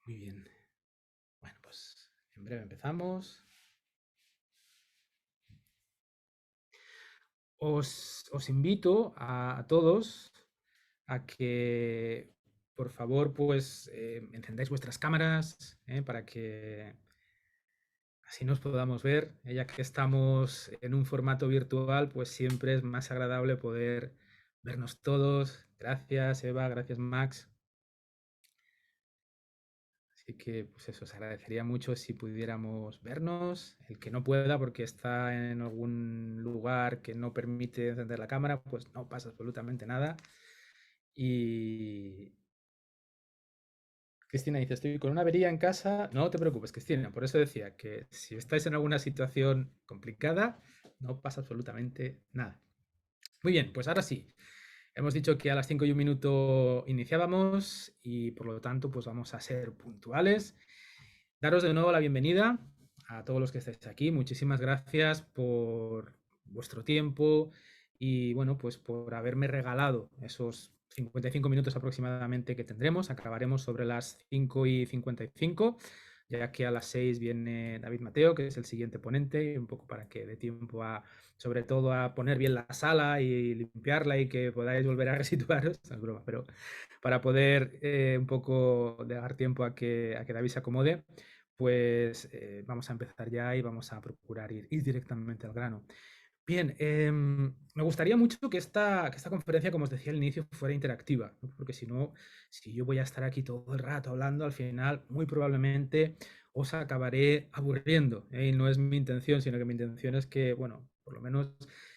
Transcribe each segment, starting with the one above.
Muy bien. Bueno, pues en breve empezamos. Os invito a todos a que, por favor, pues encendáis vuestras cámaras para que así nos podamos ver. Ya que estamos en un formato virtual, pues siempre es más agradable poder vernos todos. Gracias, Eva. Gracias, Max. Así que, pues eso, os agradecería mucho si pudiéramos vernos. El que no pueda porque está en algún lugar que no permite encender la cámara, pues no pasa absolutamente nada. Y Cristina dice, estoy con una avería en casa. No te preocupes, Cristina. Por eso decía que si estáis en alguna situación complicada, no pasa absolutamente nada. Muy bien, pues ahora sí. Hemos dicho que a las 5:01 iniciábamos y por lo tanto pues vamos a ser puntuales. Daros de nuevo la bienvenida a todos los que estáis aquí. Muchísimas gracias por vuestro tiempo y bueno, pues por haberme regalado esos 55 minutos aproximadamente que tendremos. Acabaremos sobre las 5:55, ya que a las 6 viene David Mateo, que es el siguiente ponente, un poco para que dé tiempo sobre todo a poner bien la sala y limpiarla y que podáis volver a resituaros. No es broma, pero para poder un poco dar tiempo a que David se acomode, pues vamos a empezar ya y vamos a procurar ir directamente al grano. Bien, me gustaría mucho que esta conferencia, como os decía al inicio, fuera interactiva, ¿no? Porque si no, si yo voy a estar aquí todo el rato hablando, al final muy probablemente os acabaré aburriendo, ¿eh? Y no es mi intención, sino que mi intención es que, bueno, por lo menos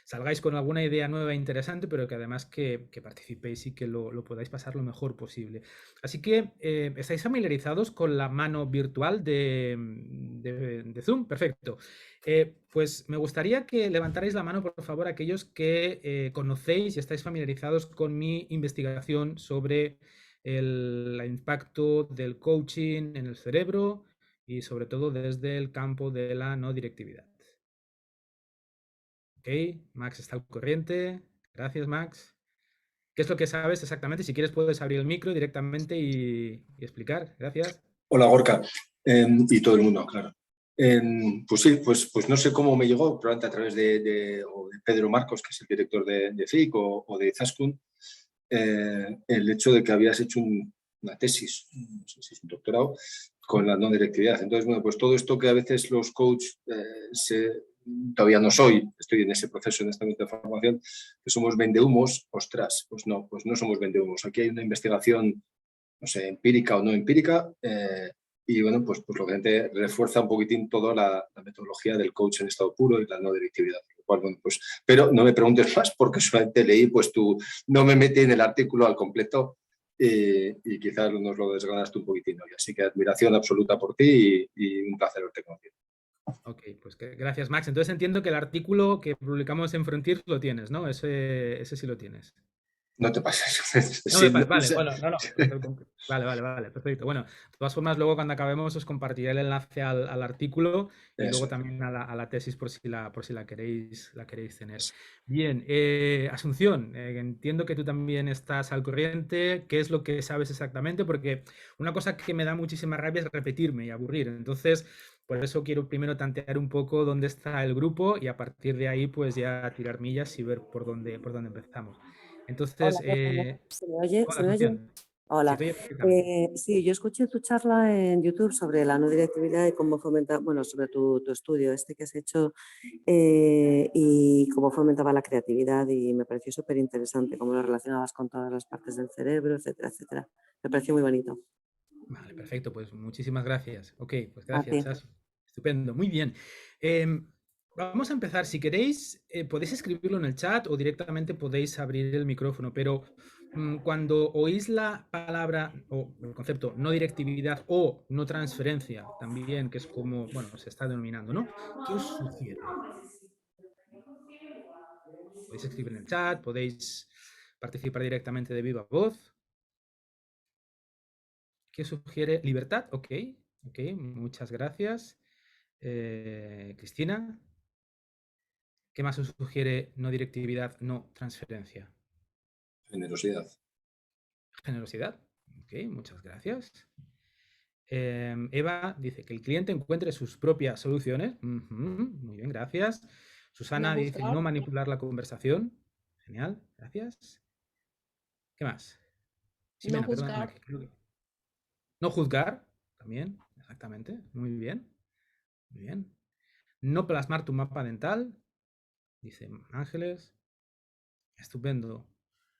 salgáis con alguna idea nueva e interesante, pero que además que participéis y que lo podáis pasar lo mejor posible. Así que, ¿estáis familiarizados con la mano virtual de Zoom? Perfecto. Pues me gustaría que levantarais la mano, por favor, aquellos que conocéis y estáis familiarizados con mi investigación sobre el impacto del coaching en el cerebro y sobre todo desde el campo de la no directividad. Ok, Max está al corriente. Gracias, Max. ¿Qué es lo que sabes exactamente? Si quieres puedes abrir el micro directamente y explicar. Gracias. Hola, Gorka, y todo el mundo, claro. Pues sí, pues no sé cómo me llegó, probablemente a través o de Pedro Marcos, que es el director de FIC, o de Zaskun, el hecho de que habías hecho una tesis, no sé si es un doctorado, con la no directividad. Entonces, bueno, pues todo esto que a veces los coaches todavía no soy, estoy en ese proceso, en este momento de formación, que somos vendehumos, ostras, pues no somos vendehumos. Aquí hay una investigación, no sé, empírica o no empírica, y bueno, pues lo que gente refuerza un poquitín toda la metodología del coach en estado puro y la no directividad. Cual, bueno, pues, pero no me preguntes más porque solamente leí, pues tú no me metí en el artículo al completo y quizás nos lo desgranaste un poquitín hoy. Así que admiración absoluta por ti y un placer verte conocido. Ok, pues gracias, Max. Entonces entiendo que el artículo que publicamos en Frontier lo tienes, ¿no? Ese sí lo tienes. No te pases. No me Sí, pasa, no vale, sé. bueno, no, no. Vale, perfecto. Bueno, de todas formas, luego cuando acabemos os compartiré el enlace al artículo y luego Eso, también a la tesis por si la queréis tener. Bien, Asunción, entiendo que tú también estás al corriente. ¿Qué es lo que sabes exactamente? Porque una cosa que me da muchísima rabia es repetirme y aburrir. Entonces, por eso quiero primero tantear un poco dónde está el grupo y a partir de ahí, pues ya tirar millas y ver por dónde empezamos. Hola, Entonces, Borja, ¿se me oye? hola, ¿Se me oye? Asunción. Se Hola. te oye perfectamente. Sí, yo escuché tu charla en YouTube sobre la no directividad y cómo fomenta, bueno, sobre tu estudio este que has hecho y cómo fomentaba la creatividad y me pareció súper interesante cómo lo relacionabas con todas las partes del cerebro, etcétera, etcétera. Me pareció muy bonito. Vale, perfecto. Pues muchísimas gracias. Ok, pues A ti. gracias, Asu. Estupendo, muy bien. Vamos a empezar. Si queréis, podéis escribirlo en el chat o directamente podéis abrir el micrófono, pero cuando oís la palabra o el concepto no directividad o no transferencia, también, que es como, bueno, se está denominando, ¿no? ¿Qué os sugiere? Podéis escribir en el chat, podéis participar directamente de viva voz. ¿Qué sugiere? Libertad, ok, ok, muchas gracias. Cristina, ¿qué más os sugiere no directividad, no transferencia? generosidad. Generosidad, ok, muchas gracias. Eva dice que el cliente encuentre sus propias soluciones. Muy bien, gracias. Susana dice no manipular la conversación. Genial, gracias. ¿Qué más? No Ximena, perdóname. juzgar. No juzgar, también, exactamente. Muy bien. Muy bien. No plasmar tu mapa dental, dice Ángeles. Estupendo.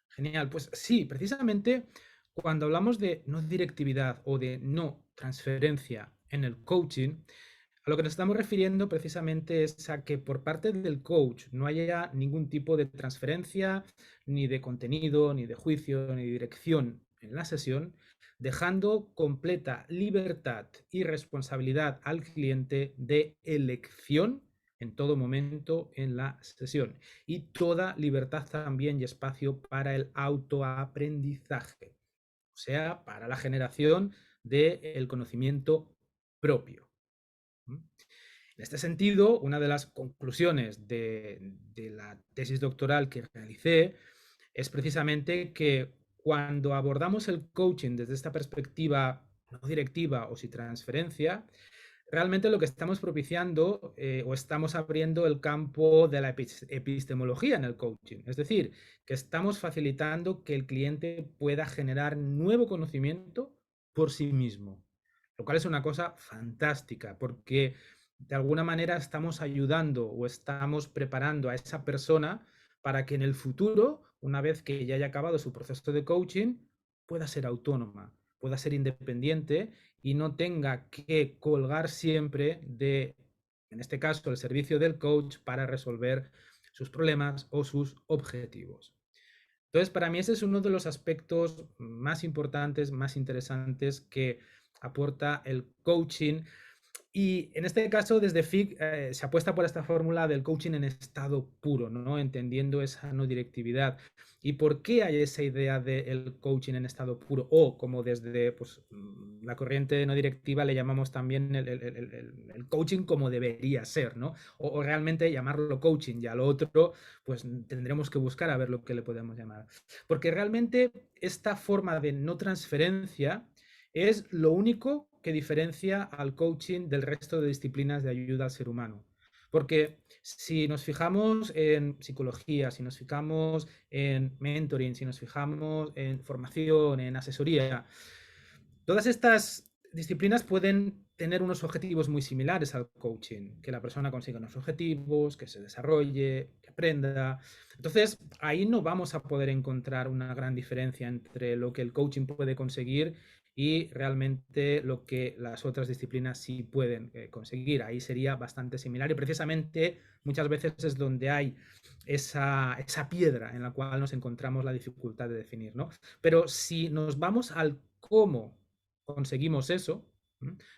Genial. Pues sí, precisamente cuando hablamos de no directividad o de no transferencia en el coaching, a lo que nos estamos refiriendo precisamente es a que por parte del coach no haya ningún tipo de transferencia, ni de contenido, ni de juicio, ni de dirección en la sesión, dejando completa libertad y responsabilidad al cliente de elección en todo momento en la sesión. Y toda libertad también y espacio para el autoaprendizaje, o sea, para la generación del conocimiento propio. En este sentido, una de las conclusiones de la tesis doctoral que realicé es precisamente que cuando abordamos el coaching desde esta perspectiva no directiva o sin transferencia, realmente lo que estamos propiciando o estamos abriendo el campo de la epistemología en el coaching. Es decir, que estamos facilitando que el cliente pueda generar nuevo conocimiento por sí mismo, lo cual es una cosa fantástica porque de alguna manera estamos ayudando o estamos preparando a esa persona para que en el futuro, una vez que ya haya acabado su proceso de coaching, pueda ser autónoma, pueda ser independiente y no tenga que colgar siempre de, en este caso, el servicio del coach para resolver sus problemas o sus objetivos. Entonces, para mí ese es uno de los aspectos más importantes, más interesantes que aporta el coaching. Y en este caso, desde FIC se apuesta por esta fórmula del coaching en estado puro, ¿no? Entendiendo esa no directividad. ¿Y por qué hay esa idea del coaching en estado puro? O como desde pues, la corriente no directiva le llamamos también el coaching como debería ser, ¿no? O realmente llamarlo coaching y a lo otro, pues tendremos que buscar a ver lo que le podemos llamar. Porque realmente esta forma de no transferencia es lo único que diferencia al coaching del resto de disciplinas de ayuda al ser humano. Porque si nos fijamos en psicología, si nos fijamos en mentoring, si nos fijamos en formación, en asesoría, todas estas disciplinas pueden tener unos objetivos muy similares al coaching, que la persona consiga unos objetivos, que se desarrolle, que aprenda. Entonces, ahí no vamos a poder encontrar una gran diferencia entre lo que el coaching puede conseguir y realmente lo que las otras disciplinas sí pueden conseguir. Ahí sería bastante similar y precisamente muchas veces es donde hay esa piedra en la cual nos encontramos la dificultad de definir, ¿no? Pero si nos vamos al cómo conseguimos eso,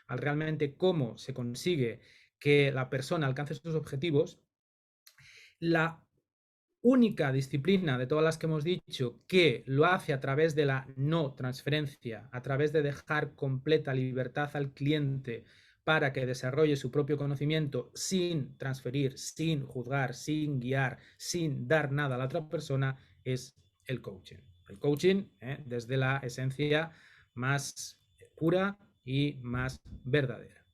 al realmente cómo se consigue que la persona alcance sus objetivos, la única disciplina de todas las que hemos dicho que lo hace a través de la no transferencia, a través de dejar completa libertad al cliente para que desarrolle su propio conocimiento sin transferir, sin juzgar, sin guiar, sin dar nada a la otra persona, es el coaching. El coaching, desde la esencia más pura y más verdadera.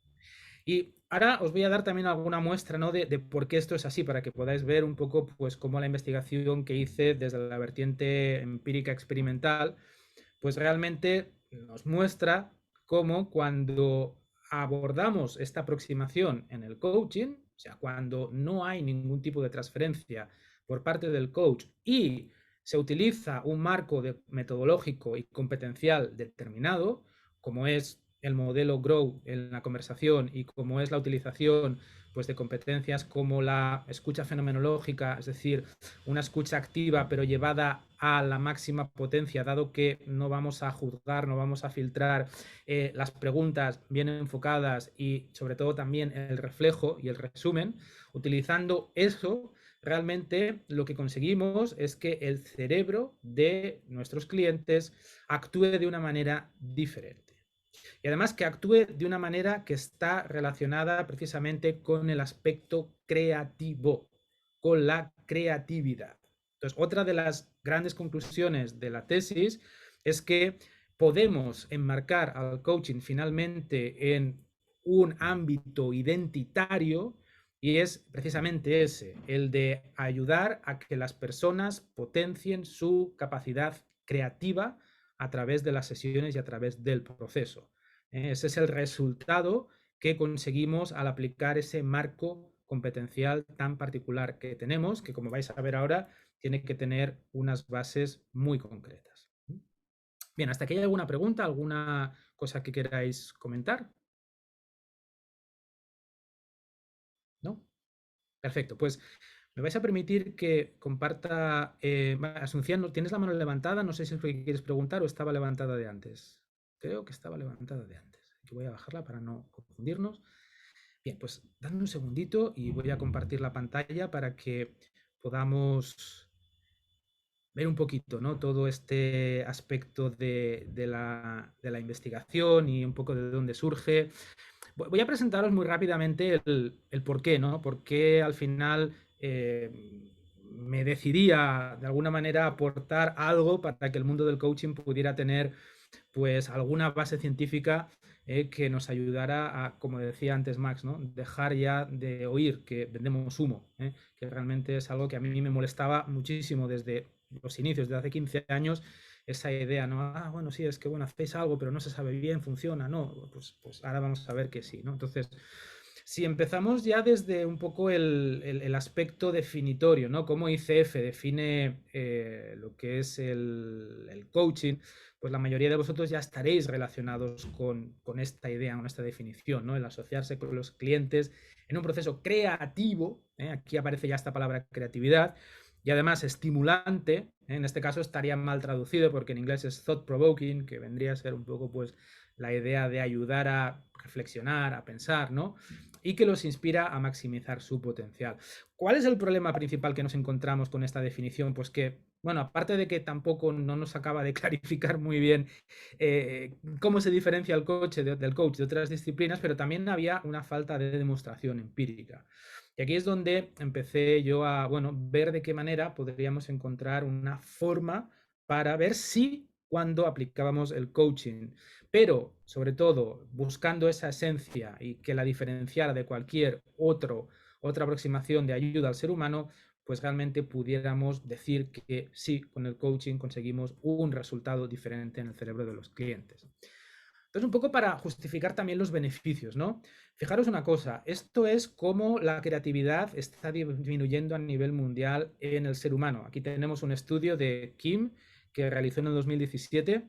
Y ahora os voy a dar también alguna muestra, ¿no? de por qué esto es así, para que podáis ver un poco pues, cómo la investigación que hice desde la vertiente empírica experimental, pues realmente nos muestra cómo cuando abordamos esta aproximación en el coaching, o sea, cuando no hay ningún tipo de transferencia por parte del coach y se utiliza un marco metodológico y competencial determinado, como es el modelo Grow en la conversación y como es la utilización pues, de competencias como la escucha fenomenológica, es decir, una escucha activa pero llevada a la máxima potencia, dado que no vamos a juzgar, no vamos a filtrar las preguntas bien enfocadas y sobre todo también el reflejo y el resumen. Utilizando eso, realmente lo que conseguimos es que el cerebro de nuestros clientes actúe de una manera diferente. Y además que actúe de una manera que está relacionada precisamente con el aspecto creativo, con la creatividad. Entonces, otra de las grandes conclusiones de la tesis es que podemos enmarcar al coaching finalmente en un ámbito identitario, y es precisamente ese, el de ayudar a que las personas potencien su capacidad creativa a través de las sesiones y a través del proceso. Ese es el resultado que conseguimos al aplicar ese marco competencial tan particular que tenemos, que como vais a ver ahora, tiene que tener unas bases muy concretas. Bien, ¿hasta aquí hay alguna pregunta, alguna cosa que queráis comentar? ¿No? Perfecto, pues me vais a permitir que comparta. Asunción, ¿tienes la mano levantada? No sé si es lo que quieres preguntar o estaba levantada de antes. Creo que estaba levantada de antes. Aquí voy a bajarla para no confundirnos. Bien, pues dadme un segundito y voy a compartir la pantalla para que podamos ver un poquito, ¿no? Todo este aspecto de la investigación y un poco de dónde surge. Voy a presentaros muy rápidamente el por qué, ¿no? Por qué al final me decidía de alguna manera aportar algo para que el mundo del coaching pudiera tener pues alguna base científica que nos ayudara a, como decía antes Max, ¿no? Dejar ya de oír que vendemos humo, que realmente es algo que a mí me molestaba muchísimo desde los inicios, de hace 15 años, esa idea, ¿no? Ah, bueno, sí, es que bueno, hacéis algo, pero no se sabe bien, funciona, ¿no? Pues ahora vamos a ver que sí, ¿no? Entonces, si empezamos ya desde un poco el aspecto definitorio, ¿no? Cómo ICF define lo que es el coaching, pues la mayoría de vosotros ya estaréis relacionados con esta idea, con esta definición, ¿no? El asociarse con los clientes en un proceso creativo, aquí aparece ya esta palabra creatividad, y además estimulante, en este caso estaría mal traducido porque en inglés es thought provoking, que vendría a ser un poco pues la idea de ayudar a reflexionar, a pensar, ¿no? Y que los inspira a maximizar su potencial. ¿Cuál es el problema principal que nos encontramos con esta definición? Pues que, bueno, aparte de que tampoco no nos acaba de clarificar muy bien cómo se diferencia el coach del coach de otras disciplinas, pero también había una falta de demostración empírica. Y aquí es donde empecé yo a, bueno, ver de qué manera podríamos encontrar una forma para ver si cuando aplicábamos el coaching, pero sobre todo buscando esa esencia y que la diferenciara de cualquier otra aproximación de ayuda al ser humano, pues realmente pudiéramos decir que sí, con el coaching conseguimos un resultado diferente en el cerebro de los clientes. Entonces, un poco para justificar también los beneficios, ¿no? Fijaros una cosa, esto es cómo la creatividad está disminuyendo a nivel mundial en el ser humano. Aquí tenemos un estudio de Kim que realizó en el 2017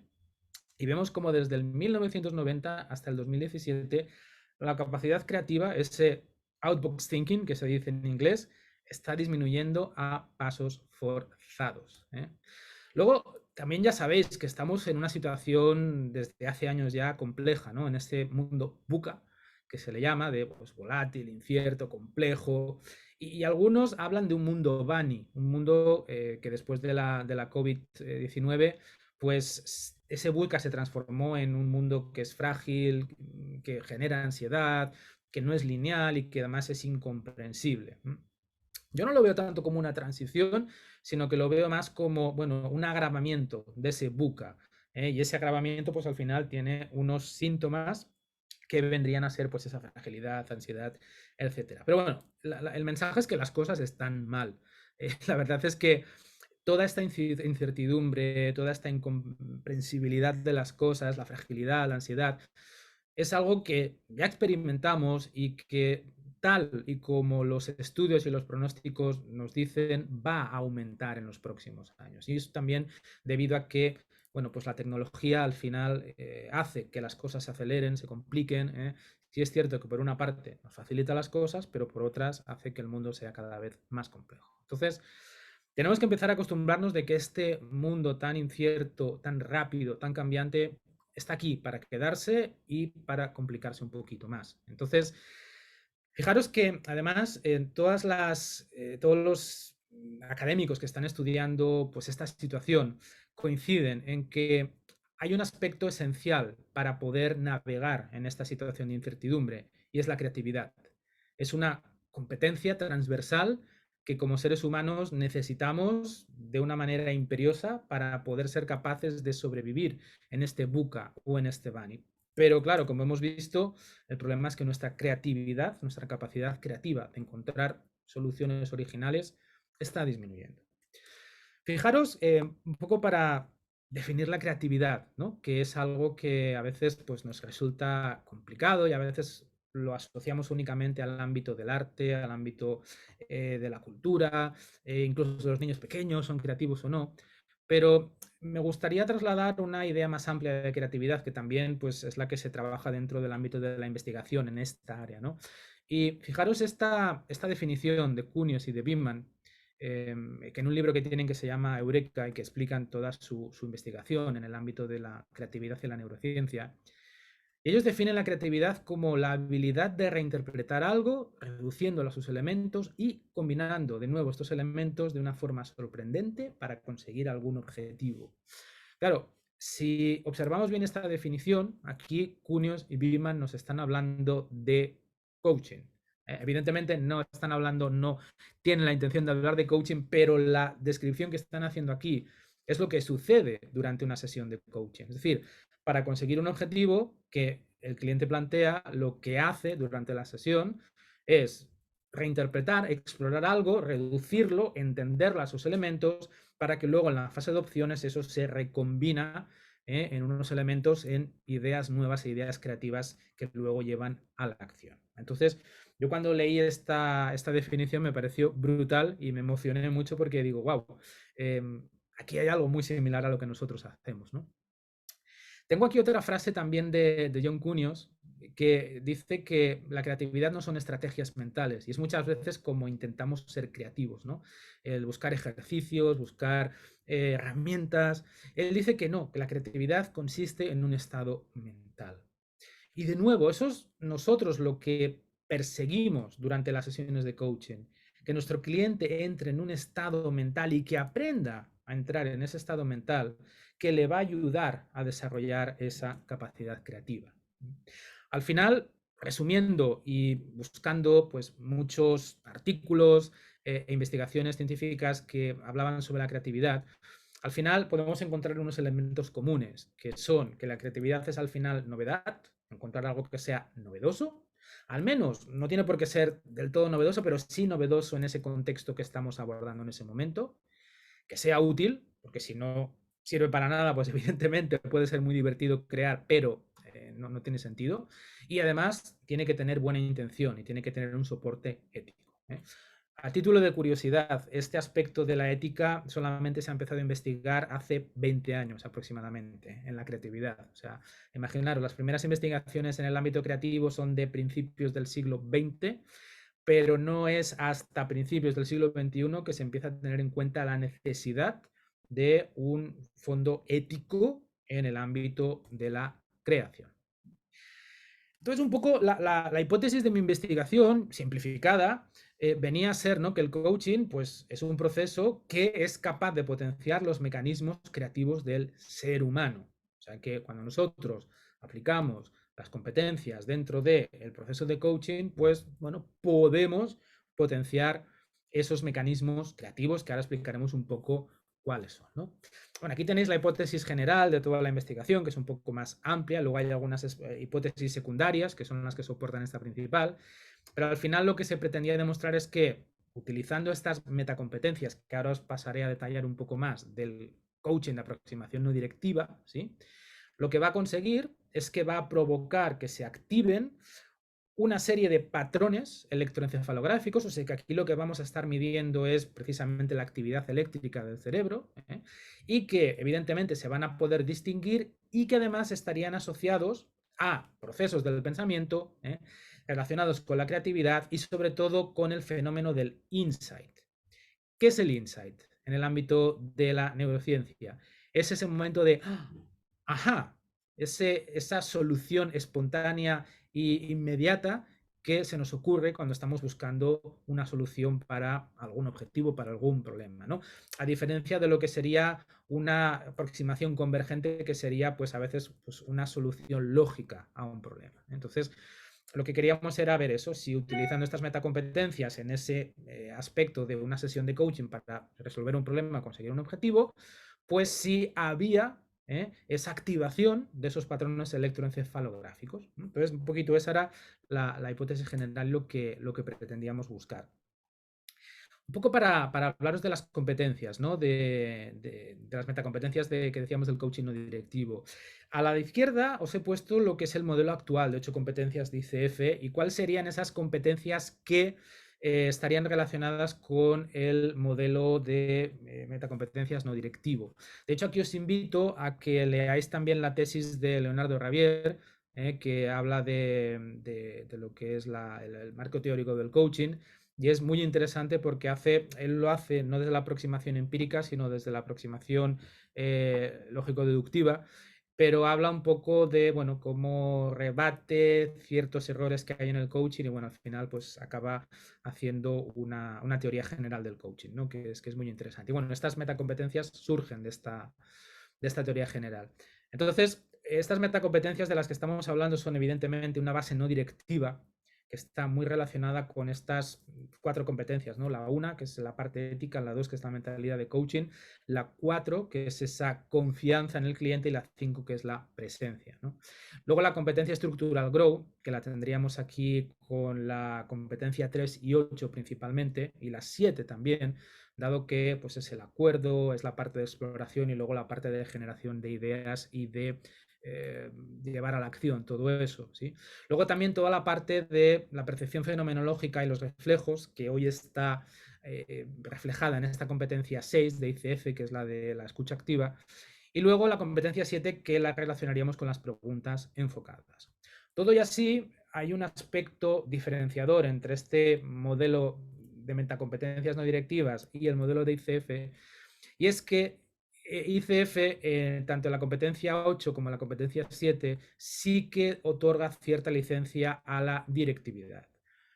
y vemos cómo desde el 1990 hasta el 2017 la capacidad creativa, ese outbox thinking que se dice en inglés, está disminuyendo a pasos forzados. Luego, también ya sabéis que estamos en una situación desde hace años ya compleja, ¿no? En este mundo VUCA, que se le llama, de pues, volátil, incierto, complejo. Y algunos hablan de un mundo BANI, un mundo que después de la COVID-19, pues ese VUCA se transformó en un mundo que es frágil, que genera ansiedad, que no es lineal y que además es incomprensible. Yo no lo veo tanto como una transición, sino que lo veo más como, bueno, un agravamiento de ese buca. Y ese agravamiento, pues al final tiene unos síntomas que vendrían a ser, pues esa fragilidad, ansiedad, etcétera. Pero bueno, el mensaje es que las cosas están mal. La verdad es que toda esta incertidumbre, toda esta incomprensibilidad de las cosas, la fragilidad, la ansiedad, es algo que ya experimentamos y que tal y como los estudios y los pronósticos nos dicen, va a aumentar en los próximos años. Y eso también debido a que, bueno, pues la tecnología al final hace que las cosas se aceleren, se compliquen. Sí es cierto que por una parte nos facilita las cosas, pero por otras hace que el mundo sea cada vez más complejo. Entonces, tenemos que empezar a acostumbrarnos de que este mundo tan incierto, tan rápido, tan cambiante, está aquí para quedarse y para complicarse un poquito más. Entonces, fijaros que además todos los académicos que están estudiando pues, esta situación coinciden en que hay un aspecto esencial para poder navegar en esta situación de incertidumbre y es la creatividad. Es una competencia transversal que como seres humanos necesitamos de una manera imperiosa para poder ser capaces de sobrevivir en este VUCA o en este BANI. Pero claro, como hemos visto, el problema es que nuestra creatividad, nuestra capacidad creativa de encontrar soluciones originales está disminuyendo. Fijaros, un poco para definir la creatividad, ¿no? Que es algo que a veces pues, nos resulta complicado y a veces lo asociamos únicamente al ámbito del arte, al ámbito de la cultura, incluso los niños pequeños son creativos o no. Pero me gustaría trasladar una idea más amplia de creatividad, que también pues, es la que se trabaja dentro del ámbito de la investigación en esta área, ¿no? Y fijaros esta definición de Cuneus y de Bittman, que en un libro que tienen que se llama Eureka y que explican toda su investigación en el ámbito de la creatividad y la neurociencia, ellos definen la creatividad como la habilidad de reinterpretar algo, reduciéndolo a sus elementos y combinando de nuevo estos elementos de una forma sorprendente para conseguir algún objetivo. Claro, si observamos bien esta definición, aquí Cuneus y Bittman nos están hablando de coaching. Evidentemente no están hablando, no tienen la intención de hablar de coaching, pero la descripción que están haciendo aquí es lo que sucede durante una sesión de coaching. Es decir, para conseguir un objetivo que el cliente plantea, lo que hace durante la sesión es reinterpretar, explorar algo, reducirlo, entenderlo a sus elementos, para que luego en la fase de opciones eso se recombina en unos elementos, en ideas nuevas e ideas creativas que luego llevan a la acción. Entonces, yo cuando leí esta definición me pareció brutal y me emocioné mucho porque digo, wow, aquí hay algo muy similar a lo que nosotros hacemos, ¿no? Tengo aquí otra frase también de John Cuneus que dice que la creatividad no son estrategias mentales y es muchas veces como intentamos ser creativos, ¿no? El buscar ejercicios, buscar herramientas. Él dice que no, que la creatividad consiste en un estado mental. Y de nuevo, eso es nosotros lo que perseguimos durante las sesiones de coaching, que nuestro cliente entre en un estado mental y que aprenda a entrar en ese estado mental que le va a ayudar a desarrollar esa capacidad creativa. Al final, resumiendo y buscando pues, muchos artículos e investigaciones científicas que hablaban sobre la creatividad, al final podemos encontrar unos elementos comunes, que son que la creatividad es al final novedad, encontrar algo que sea novedoso, al menos no tiene por qué ser del todo novedoso, pero sí novedoso en ese contexto que estamos abordando en ese momento, que sea útil, porque si no sirve para nada, pues evidentemente puede ser muy divertido crear, pero no tiene sentido. Y además tiene que tener buena intención y tiene que tener un soporte ético. A título de curiosidad, este aspecto de la ética solamente se ha empezado a investigar hace 20 años aproximadamente en la creatividad. O sea, imaginaros, las primeras investigaciones en el ámbito creativo son de principios del siglo XX, pero no es hasta principios del siglo XXI que se empieza a tener en cuenta la necesidad de un fondo ético en el ámbito de la creación. Entonces, un poco la hipótesis de mi investigación, simplificada, venía a ser, ¿no?, que el coaching pues, es un proceso que es capaz de potenciar los mecanismos creativos del ser humano. O sea, que cuando nosotros aplicamos las competencias dentro del proceso de coaching, pues, bueno, podemos potenciar esos mecanismos creativos que ahora explicaremos un poco cuáles son, ¿no? Bueno, aquí tenéis la hipótesis general de toda la investigación, que es un poco más amplia. Luego hay algunas hipótesis secundarias, que son las que soportan esta principal. Pero al final lo que se pretendía demostrar es que, utilizando estas metacompetencias, que ahora os pasaré a detallar un poco más del coaching de aproximación no directiva, ¿sí?, lo que va a conseguir es que va a provocar que se activen una serie de patrones electroencefalográficos, o sea que aquí lo que vamos a estar midiendo es precisamente la actividad eléctrica del cerebro, y que evidentemente se van a poder distinguir y que además estarían asociados a procesos del pensamiento relacionados con la creatividad y sobre todo con el fenómeno del insight. ¿Qué es el insight en el ámbito de la neurociencia? Es ese momento de ajá, esa solución espontánea e inmediata que se nos ocurre cuando estamos buscando una solución para algún objetivo, para algún problema, ¿no? A diferencia de lo que sería una aproximación convergente, que sería pues a veces pues, una solución lógica a un problema. Entonces, lo que queríamos era ver eso, si utilizando estas metacompetencias en ese aspecto de una sesión de coaching para resolver un problema, conseguir un objetivo, pues si había esa activación de esos patrones electroencefalográficos. Entonces, un poquito esa era la hipótesis general, lo que pretendíamos buscar. Un poco para hablaros de las competencias, ¿no? de las metacompetencias que decíamos del coaching no directivo. A la de izquierda os he puesto lo que es el modelo actual de 8 competencias de ICF y cuáles serían esas competencias que estarían relacionadas con el modelo de metacompetencias no directivo. De hecho, aquí os invito a que leáis también la tesis de Leonardo Ravier, que habla de lo que es el marco teórico del coaching. Y es muy interesante porque él lo hace no desde la aproximación empírica, sino desde la aproximación lógico-deductiva, pero habla un poco de, bueno, cómo rebate ciertos errores que hay en el coaching y, bueno, al final pues acaba haciendo una teoría general del coaching, ¿no? que es muy interesante. Y bueno, estas metacompetencias surgen de esta teoría general. Entonces, estas metacompetencias de las que estamos hablando son evidentemente una base no directiva, que está muy relacionada con estas 4 competencias, ¿no? La 1, que es la parte ética, la 2, que es la mentalidad de coaching, la 4, que es esa confianza en el cliente, y la 5, que es la presencia, ¿no? Luego la competencia estructural grow, que la tendríamos aquí con la competencia 3 y 8 principalmente, y la 7 también, dado que pues, es el acuerdo, es la parte de exploración y luego la parte de generación de ideas y de llevar a la acción, todo eso, ¿sí? Luego también toda la parte de la percepción fenomenológica y los reflejos, que hoy está reflejada en esta competencia 6 de ICF, que es la de la escucha activa, y luego la competencia 7, que la relacionaríamos con las preguntas enfocadas. Todo y así, hay un aspecto diferenciador entre este modelo de metacompetencias no directivas y el modelo de ICF, y es que ICF, tanto en la competencia 8 como en la competencia 7, sí que otorga cierta licencia a la directividad.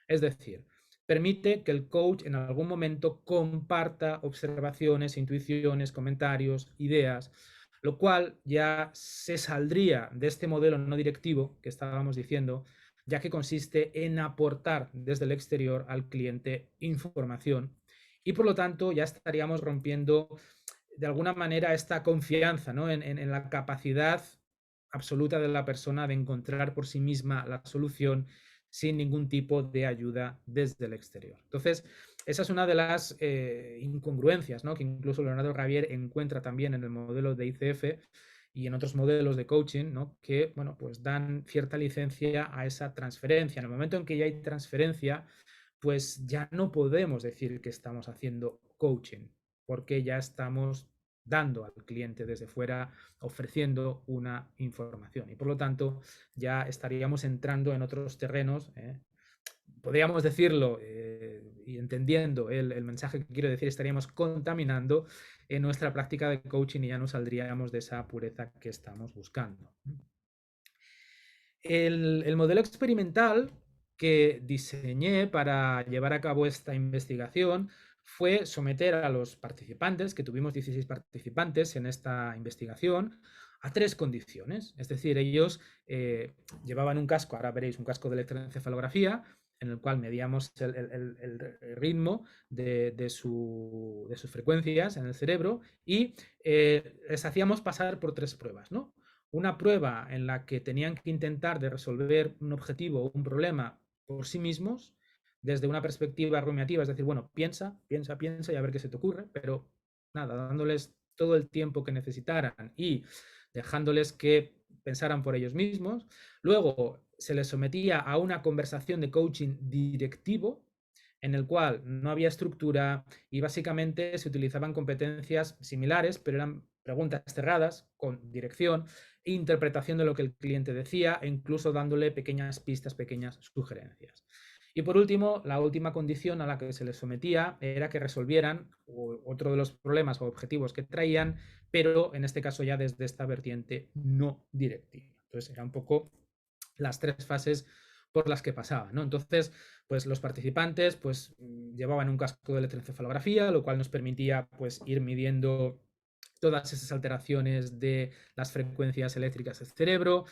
Es decir, permite que el coach en algún momento comparta observaciones, intuiciones, comentarios, ideas, lo cual ya se saldría de este modelo no directivo que estábamos diciendo, ya que consiste en aportar desde el exterior al cliente información y por lo tanto ya estaríamos rompiendo de alguna manera esta confianza, ¿no? en la capacidad absoluta de la persona de encontrar por sí misma la solución sin ningún tipo de ayuda desde el exterior. Entonces, esa es una de las incongruencias, ¿no? que incluso Leonardo Ravier encuentra también en el modelo de ICF y en otros modelos de coaching, ¿no? que bueno, pues dan cierta licencia a esa transferencia. En el momento en que ya hay transferencia, pues ya no podemos decir que estamos haciendo coaching, porque ya estamos dando al cliente desde fuera, ofreciendo una información. Y por lo tanto, ya estaríamos entrando en otros terrenos, podríamos decirlo, y entendiendo el mensaje que quiero decir, estaríamos contaminando en nuestra práctica de coaching y ya no saldríamos de esa pureza que estamos buscando. El modelo experimental que diseñé para llevar a cabo esta investigación fue someter a los participantes, que tuvimos 16 participantes en esta investigación, a 3 condiciones. Es decir, ellos llevaban un casco, ahora veréis, un casco de electroencefalografía, en el cual medíamos el ritmo de sus frecuencias en el cerebro y les hacíamos pasar por 3 pruebas, ¿no? Una prueba en la que tenían que intentar de resolver un objetivo o un problema por sí mismos desde una perspectiva rumiativa, es decir, bueno, piensa y a ver qué se te ocurre, pero nada, dándoles todo el tiempo que necesitaran y dejándoles que pensaran por ellos mismos. Luego se les sometía a una conversación de coaching directivo en el cual no había estructura y básicamente se utilizaban competencias similares, pero eran preguntas cerradas con dirección e interpretación de lo que el cliente decía e incluso dándole pequeñas pistas, pequeñas sugerencias. Y por último, la última condición a la que se les sometía era que resolvieran otro de los problemas o objetivos que traían, pero en este caso ya desde esta vertiente no directiva. Entonces era un poco las 3 fases por las que pasaban, ¿no? Entonces, pues los participantes pues llevaban un casco de electroencefalografía, lo cual nos permitía pues ir midiendo todas esas alteraciones de las frecuencias eléctricas del cerebro.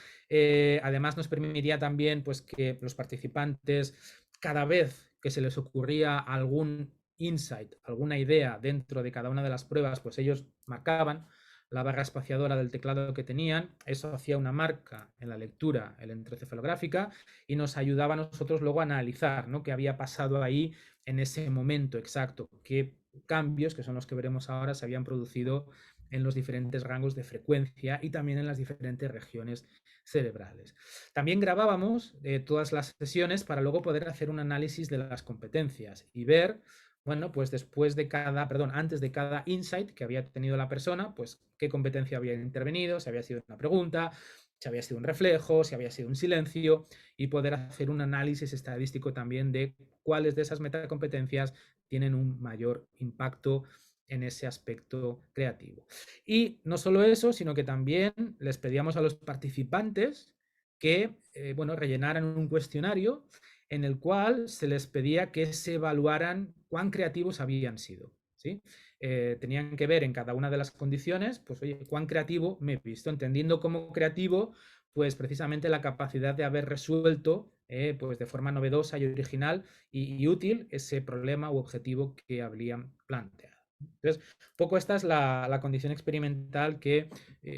Además nos permitía también pues, que los participantes, cada vez que se les ocurría algún insight, alguna idea dentro de cada una de las pruebas, pues ellos marcaban la barra espaciadora del teclado que tenían, eso hacía una marca en la lectura electroencefalográfica y nos ayudaba a nosotros luego a analizar, ¿no?, qué había pasado ahí en ese momento exacto, qué cambios, que son los que veremos ahora, se habían producido en los diferentes rangos de frecuencia y también en las diferentes regiones cerebrales. También grabábamos todas las sesiones para luego poder hacer un análisis de las competencias y ver, bueno, pues antes de cada insight que había tenido la persona, pues qué competencia había intervenido, si había sido una pregunta, si había sido un reflejo, si había sido un silencio, y poder hacer un análisis estadístico también de cuáles de esas metacompetencias tienen un mayor impacto en ese aspecto creativo. Y no solo eso, sino que también les pedíamos a los participantes que bueno, rellenaran un cuestionario en el cual se les pedía que se evaluaran cuán creativos habían sido, ¿sí? Tenían que ver en cada una de las condiciones, pues oye, cuán creativo me he visto, entendiendo como creativo, pues precisamente la capacidad de haber resuelto pues de forma novedosa y original y útil ese problema u objetivo que habían planteado. Entonces, un poco esta es la condición experimental que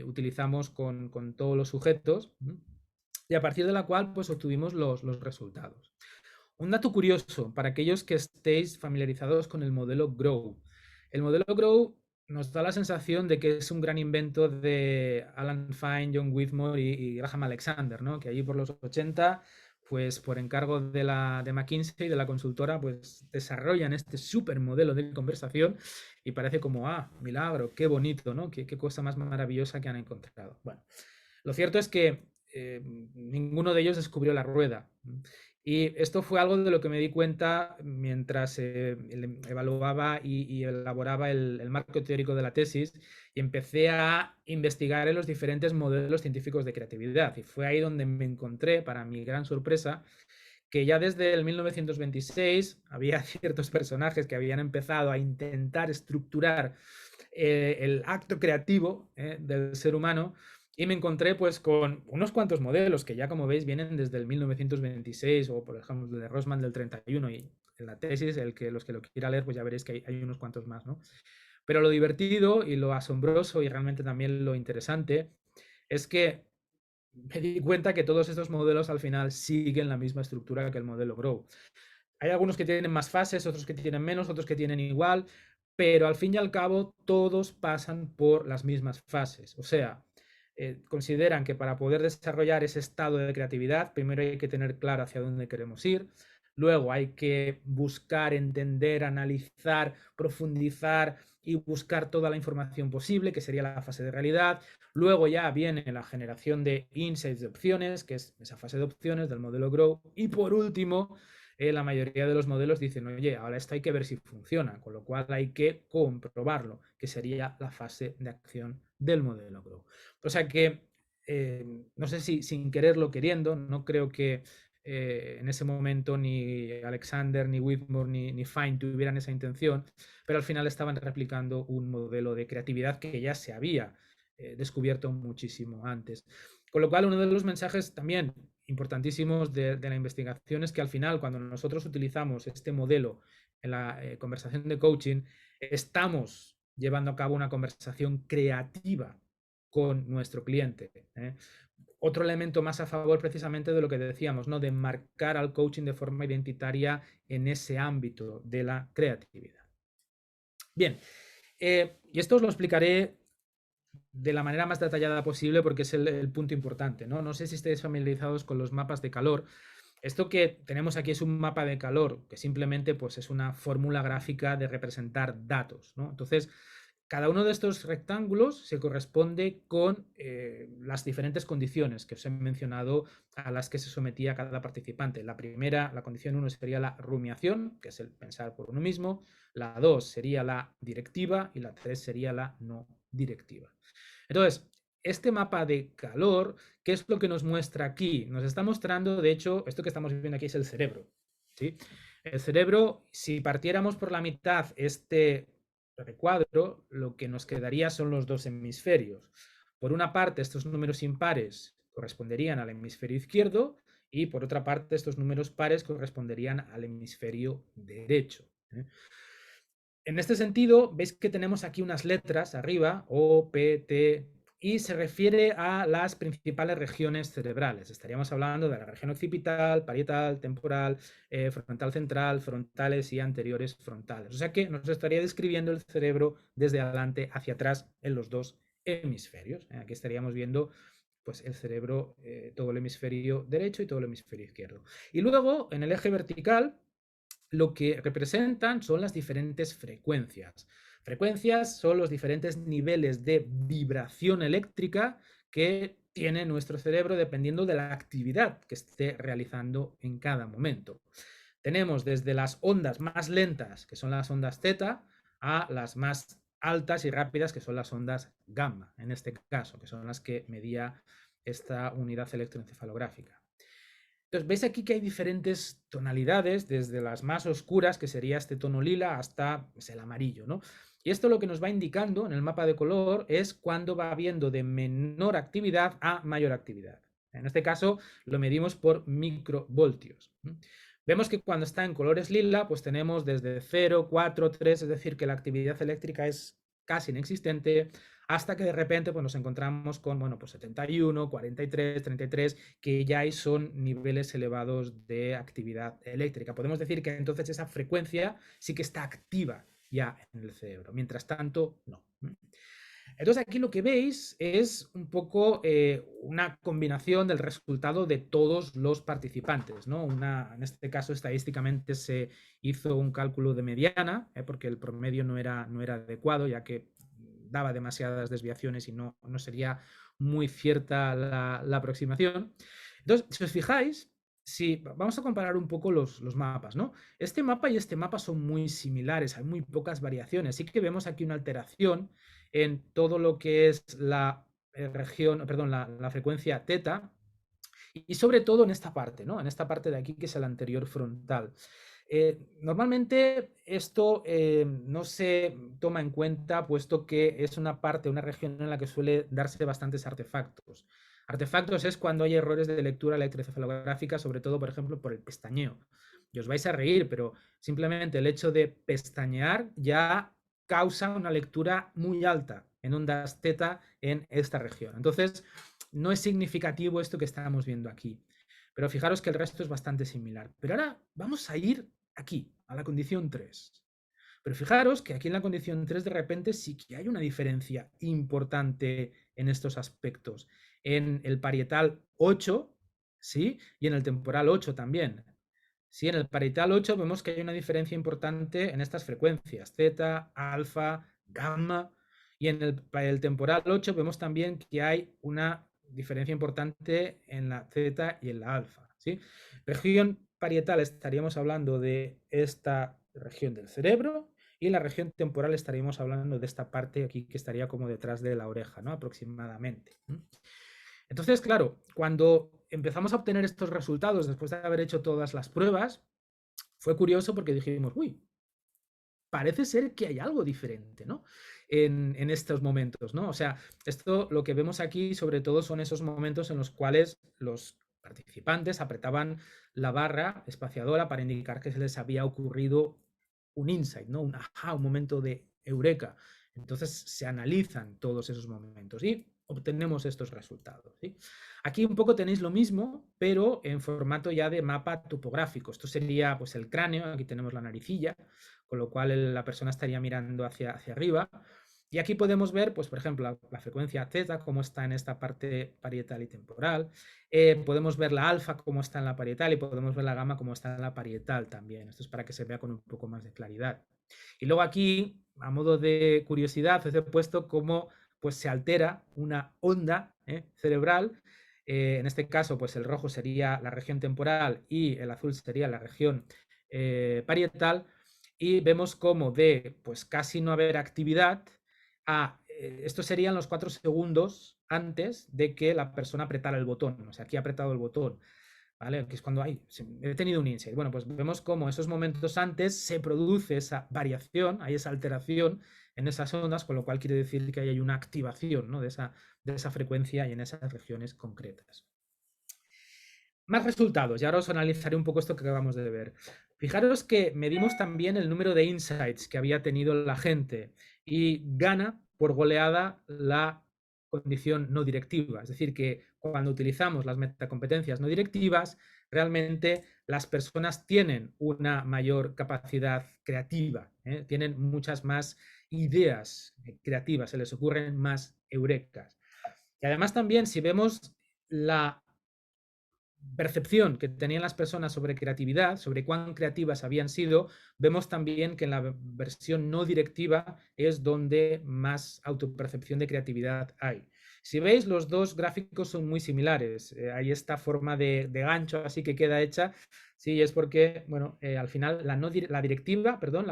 utilizamos con todos los sujetos y a partir de la cual pues obtuvimos los resultados. Un dato curioso para aquellos que estéis familiarizados con el modelo GROW. El modelo GROW nos da la sensación de que es un gran invento de Alan Fine, John Whitmore y Graham Alexander, ¿no?, que allí por los 80, pues por encargo de McKinsey, de la consultora, pues desarrollan este súper modelo de conversación y parece como, milagro, qué bonito, ¿no? Qué cosa más maravillosa que han encontrado. Bueno, lo cierto es que ninguno de ellos descubrió la rueda. Y esto fue algo de lo que me di cuenta mientras evaluaba y elaboraba el marco teórico de la tesis y empecé a investigar en los diferentes modelos científicos de creatividad. Y fue ahí donde me encontré, para mi gran sorpresa, que ya desde el 1926 había ciertos personajes que habían empezado a intentar estructurar el acto creativo del ser humano. Y me encontré pues con unos cuantos modelos que ya, como veis, vienen desde el 1926 o por ejemplo de Rosman del 31 y en la tesis, los que lo quiera leer pues ya veréis que hay unos cuantos más, ¿no? Pero lo divertido y lo asombroso y realmente también lo interesante es que me di cuenta que todos estos modelos al final siguen la misma estructura que el modelo GROW. Hay algunos que tienen más fases, otros que tienen menos, otros que tienen igual, pero al fin y al cabo todos pasan por las mismas fases. O sea, consideran que para poder desarrollar ese estado de creatividad, primero hay que tener claro hacia dónde queremos ir, luego hay que buscar, entender, analizar, profundizar y buscar toda la información posible, que sería la fase de realidad. Luego ya viene la generación de insights de opciones, que es esa fase de opciones del modelo GROW. Y por último, la mayoría de los modelos dicen, oye, ahora esto hay que ver si funciona, con lo cual hay que comprobarlo, que sería la fase de acción del modelo GROW. O sea que, no sé si sin quererlo queriendo, no creo que en ese momento ni Alexander, ni Whitmore, ni Fine tuvieran esa intención, pero al final estaban replicando un modelo de creatividad que ya se había descubierto muchísimo antes. Con lo cual, uno de los mensajes también importantísimos de la investigación es que al final, cuando nosotros utilizamos este modelo en la conversación de coaching, estamos llevando a cabo una conversación creativa con nuestro cliente. Otro elemento más a favor precisamente de lo que decíamos, ¿no?, de marcar al coaching de forma identitaria en ese ámbito de la creatividad. Bien, y esto os lo explicaré de la manera más detallada posible porque es el punto importante, ¿no? No sé si estáis familiarizados con los mapas de calor. Esto que tenemos aquí es un mapa de calor, que simplemente pues, es una fórmula gráfica de representar datos, ¿no? Entonces, cada uno de estos rectángulos se corresponde con las diferentes condiciones que os he mencionado a las que se sometía cada participante. La primera, la condición 1, sería la rumiación, que es el pensar por uno mismo. La 2 sería la directiva y la 3 sería la no directiva. Entonces, este mapa de calor, ¿qué es lo que nos muestra aquí? Nos está mostrando, de hecho, esto que estamos viendo aquí es el cerebro, ¿sí? El cerebro, si partiéramos por la mitad recuadro, lo que nos quedaría son los dos hemisferios. Por una parte, estos números impares corresponderían al hemisferio izquierdo y por otra parte, estos números pares corresponderían al hemisferio derecho. En este sentido, veis que tenemos aquí unas letras arriba, O, P, T, y se refiere a las principales regiones cerebrales. Estaríamos hablando de la región occipital, parietal, temporal, frontal central, frontales y anteriores frontales. O sea que nos estaría describiendo el cerebro desde adelante hacia atrás en los dos hemisferios. Aquí estaríamos viendo pues, el cerebro, todo el hemisferio derecho y todo el hemisferio izquierdo. Y luego, en el eje vertical, lo que representan son las diferentes frecuencias. Frecuencias son los diferentes niveles de vibración eléctrica que tiene nuestro cerebro dependiendo de la actividad que esté realizando en cada momento. Tenemos desde las ondas más lentas, que son las ondas θ, a las más altas y rápidas, que son las ondas gamma, en este caso, que son las que medía esta unidad electroencefalográfica. Entonces, veis aquí que hay diferentes tonalidades, desde las más oscuras, que sería este tono lila, hasta pues, el amarillo, ¿no? Y esto lo que nos va indicando en el mapa de color es cuándo va habiendo de menor actividad a mayor actividad. En este caso lo medimos por microvoltios. Vemos que cuando está en colores lila, pues tenemos desde 0, 4, 3, es decir, que la actividad eléctrica es casi inexistente, hasta que de repente pues, nos encontramos con bueno, pues 71, 43, 33, que ya son niveles elevados de actividad eléctrica. Podemos decir que entonces esa frecuencia sí que está activa ya en el cerebro, mientras tanto no. Entonces aquí lo que veis es un poco una combinación del resultado de todos los participantes, ¿no? En este caso estadísticamente se hizo un cálculo de mediana, porque el promedio no era adecuado, ya que daba demasiadas desviaciones y no sería muy cierta la aproximación. Entonces, si os fijáis, vamos a comparar un poco los mapas, ¿no? Este mapa y este mapa son muy similares, hay muy pocas variaciones. Sí que vemos aquí una alteración en todo lo que es la la frecuencia θ, y sobre todo en esta parte, ¿no? En esta parte de aquí que es el anterior frontal. Normalmente esto no se toma en cuenta puesto que es una región en la que suele darse bastantes artefactos. Artefactos es cuando hay errores de lectura electroencefalográfica, sobre todo, por ejemplo, por el pestañeo. Y os vais a reír, pero simplemente el hecho de pestañear ya causa una lectura muy alta en ondas θ en esta región. Entonces, no es significativo esto que estamos viendo aquí. Pero fijaros que el resto es bastante similar. Pero ahora vamos a ir aquí, a la condición 3. Pero fijaros que aquí en la condición 3 de repente sí que hay una diferencia importante en estos aspectos. En el parietal 8, ¿sí? Y en el temporal 8 también. Sí, en el parietal 8 vemos que hay una diferencia importante en estas frecuencias, θ, alfa, gamma. Y en el temporal 8 vemos también que hay una diferencia importante en la θ y en la alfa. ¿Sí? Región parietal estaríamos hablando de esta región del cerebro y la región temporal estaríamos hablando de esta parte aquí que estaría como detrás de la oreja, ¿no? Aproximadamente. Entonces, claro, cuando empezamos a obtener estos resultados después de haber hecho todas las pruebas, fue curioso porque dijimos, uy, parece ser que hay algo diferente, ¿no? En estos momentos, ¿no? O sea, esto lo que vemos aquí sobre todo son esos momentos en los cuales los participantes apretaban la barra espaciadora para indicar que se les había ocurrido un insight, ¿no? Un aha, un momento de eureka. Entonces se analizan todos esos momentos y obtenemos estos resultados, ¿sí? Aquí un poco tenéis lo mismo, pero en formato ya de mapa topográfico. Esto sería pues el cráneo, aquí tenemos la naricilla, con lo cual la persona estaría mirando hacia arriba. Y aquí podemos ver, pues, por ejemplo, la frecuencia θ, cómo está en esta parte parietal y temporal. Podemos ver la alfa, cómo está en la parietal, y podemos ver la gamma, cómo está en la parietal también. Esto es para que se vea con un poco más de claridad. Y luego aquí, a modo de curiosidad, os he puesto cómo pues, se altera una onda cerebral. En este caso, pues el rojo sería la región temporal y el azul sería la región parietal. Y vemos cómo de pues casi no haber actividad a esto serían los 4 segundos antes de que la persona apretara el botón. O sea, aquí ha apretado el botón. ¿vale? Que es cuando he tenido un insight. Bueno, pues vemos cómo esos momentos antes se produce esa variación, hay esa alteración en esas ondas, con lo cual quiere decir que hay una activación, ¿no? de esa frecuencia y en esas regiones concretas. Más resultados, y ahora os analizaré un poco esto que acabamos de ver. Fijaros que medimos también el número de insights que había tenido la gente y gana por goleada la condición no directiva. Es decir, que cuando utilizamos las metacompetencias no directivas, realmente las personas tienen una mayor capacidad creativa, tienen muchas más ideas creativas, se les ocurren más eurekas. Y además también, si vemos la percepción que tenían las personas sobre creatividad, sobre cuán creativas habían sido, vemos también que en la versión no directiva es donde más autopercepción de creatividad hay. Si veis, los dos gráficos son muy similares. Hay esta forma de gancho así que queda hecha. Sí, es porque, bueno, al final la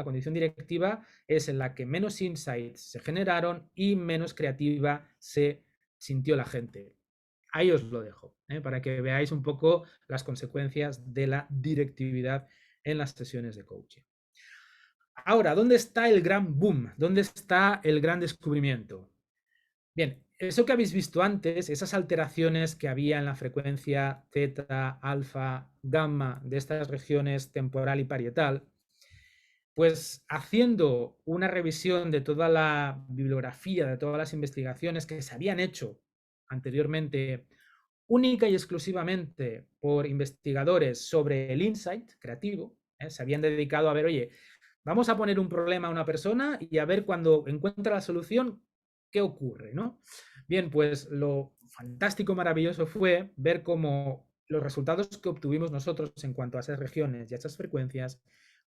condición directiva es en la que menos insights se generaron y menos creativa se sintió la gente. Ahí os lo dejo, para que veáis un poco las consecuencias de la directividad en las sesiones de coaching. Ahora, ¿dónde está el gran boom? ¿Dónde está el gran descubrimiento? Bien, eso que habéis visto antes, esas alteraciones que había en la frecuencia teta, alfa, gamma de estas regiones temporal y parietal, pues haciendo una revisión de toda la bibliografía, de todas las investigaciones que se habían hecho anteriormente, única y exclusivamente por investigadores sobre el insight creativo, se habían dedicado a ver, oye, vamos a poner un problema a una persona y a ver cuando encuentra la solución, ¿qué ocurre? ¿no? Bien, pues lo fantástico, maravilloso fue ver cómo los resultados que obtuvimos nosotros en cuanto a esas regiones y a esas frecuencias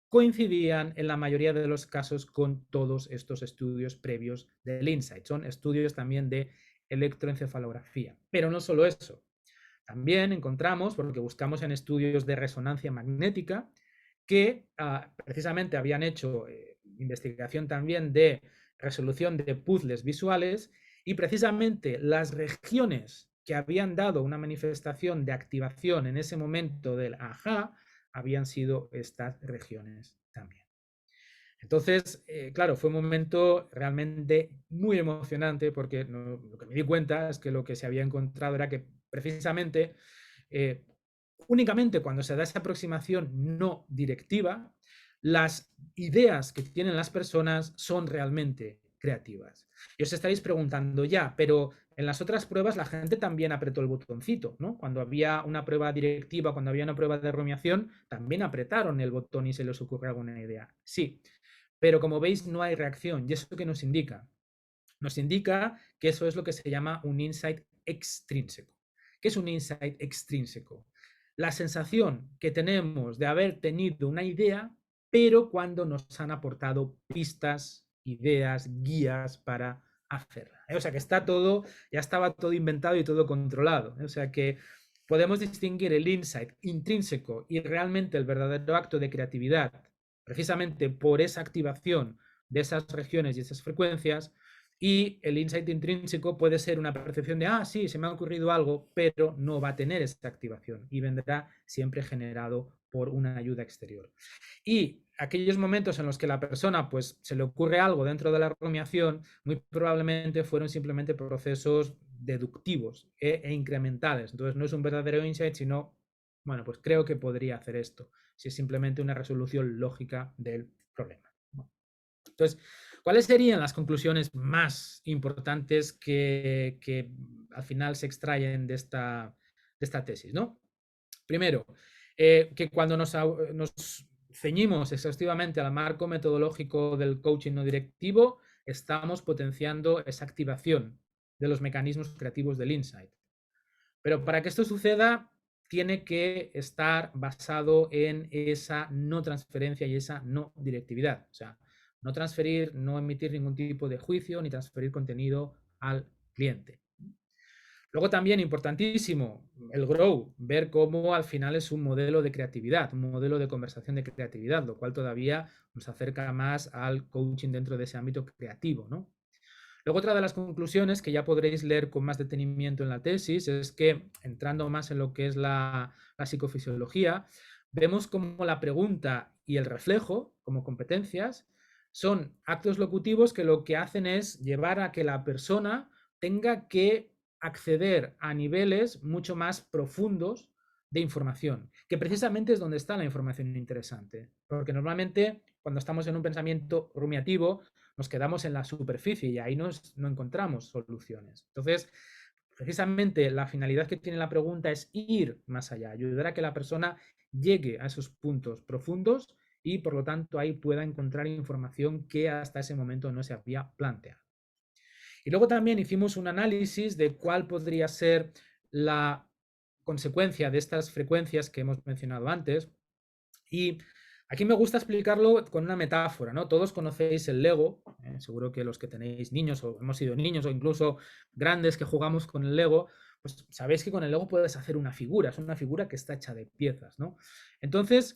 coincidían en la mayoría de los casos con todos estos estudios previos del insight. Son estudios también de electroencefalografía. Pero no solo eso. También encontramos, porque buscamos en estudios de resonancia magnética, que precisamente habían hecho investigación también de resolución de puzzles visuales y precisamente las regiones que habían dado una manifestación de activación en ese momento del ajá habían sido estas regiones también. Entonces, claro, fue un momento realmente muy emocionante porque lo que me di cuenta es que lo que se había encontrado era que precisamente únicamente cuando se da esa aproximación no directiva, las ideas que tienen las personas son realmente creativas. Y os estaréis preguntando, ya, pero en las otras pruebas la gente también apretó el botoncito, ¿no? Cuando había una prueba directiva, cuando había una prueba de rumiación, también apretaron el botón y se les ocurrió alguna idea. Sí, pero como veis no hay reacción. ¿Y eso qué nos indica? Nos indica que eso es lo que se llama un insight extrínseco. ¿Qué es un insight extrínseco? La sensación que tenemos de haber tenido una idea, pero cuando nos han aportado pistas, ideas, guías para hacerla. O sea que está todo, ya estaba todo inventado y todo controlado. O sea que podemos distinguir el insight intrínseco y realmente el verdadero acto de creatividad, precisamente por esa activación de esas regiones y esas frecuencias. Y el insight intrínseco puede ser una percepción de, sí, se me ha ocurrido algo, pero no va a tener esta activación y vendrá siempre generado por una ayuda exterior. Y aquellos momentos en los que la persona pues se le ocurre algo dentro de la rumiación, muy probablemente fueron simplemente procesos deductivos e incrementales. Entonces no es un verdadero insight, sino, bueno, pues creo que podría hacer esto, si es simplemente una resolución lógica del problema. Entonces, ¿cuáles serían las conclusiones más importantes que al final se extraen de esta tesis, ¿no? Primero, que cuando nos ceñimos exhaustivamente al marco metodológico del coaching no directivo, estamos potenciando esa activación de los mecanismos creativos del insight. Pero para que esto suceda, tiene que estar basado en esa no transferencia y esa no directividad. O sea, no transferir, no emitir ningún tipo de juicio ni transferir contenido al cliente. Luego también, importantísimo, el grow, ver cómo al final es un modelo de creatividad, un modelo de conversación de creatividad, lo cual todavía nos acerca más al coaching dentro de ese ámbito creativo, ¿no? Luego, otra de las conclusiones que ya podréis leer con más detenimiento en la tesis es que, entrando más en lo que es la psicofisiología, vemos como la pregunta y el reflejo, como competencias, son actos locutivos que lo que hacen es llevar a que la persona tenga que acceder a niveles mucho más profundos de información, que precisamente es donde está la información interesante, porque normalmente cuando estamos en un pensamiento rumiativo nos quedamos en la superficie y ahí no encontramos soluciones. Entonces, precisamente la finalidad que tiene la pregunta es ir más allá, ayudar a que la persona llegue a esos puntos profundos y por lo tanto ahí pueda encontrar información que hasta ese momento no se había planteado. Y luego también hicimos un análisis de cuál podría ser la consecuencia de estas frecuencias que hemos mencionado antes. Y aquí me gusta explicarlo con una metáfora, ¿no? Todos conocéis el Lego, seguro que los que tenéis niños o hemos sido niños o incluso grandes que jugamos con el Lego, pues sabéis que con el Lego puedes hacer una figura, es una figura que está hecha de piezas, ¿no? Entonces,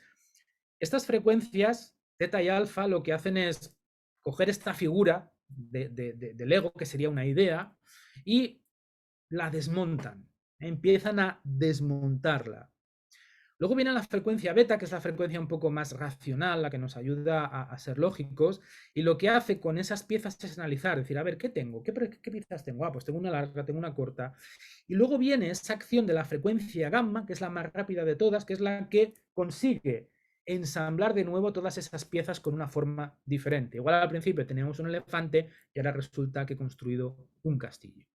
estas frecuencias, teta y alfa, lo que hacen es coger esta figura de Lego, que sería una idea, y la desmontan, empiezan a desmontarla. Luego viene la frecuencia beta, que es la frecuencia un poco más racional, la que nos ayuda a ser lógicos, y lo que hace con esas piezas es analizar, decir, a ver, ¿qué tengo? ¿Qué piezas tengo? Ah, pues tengo una larga, tengo una corta. Y luego viene esa acción de la frecuencia gamma, que es la más rápida de todas, que es la que consigue ensamblar de nuevo todas esas piezas con una forma diferente. Igual al principio teníamos un elefante y ahora resulta que he construido un castillo.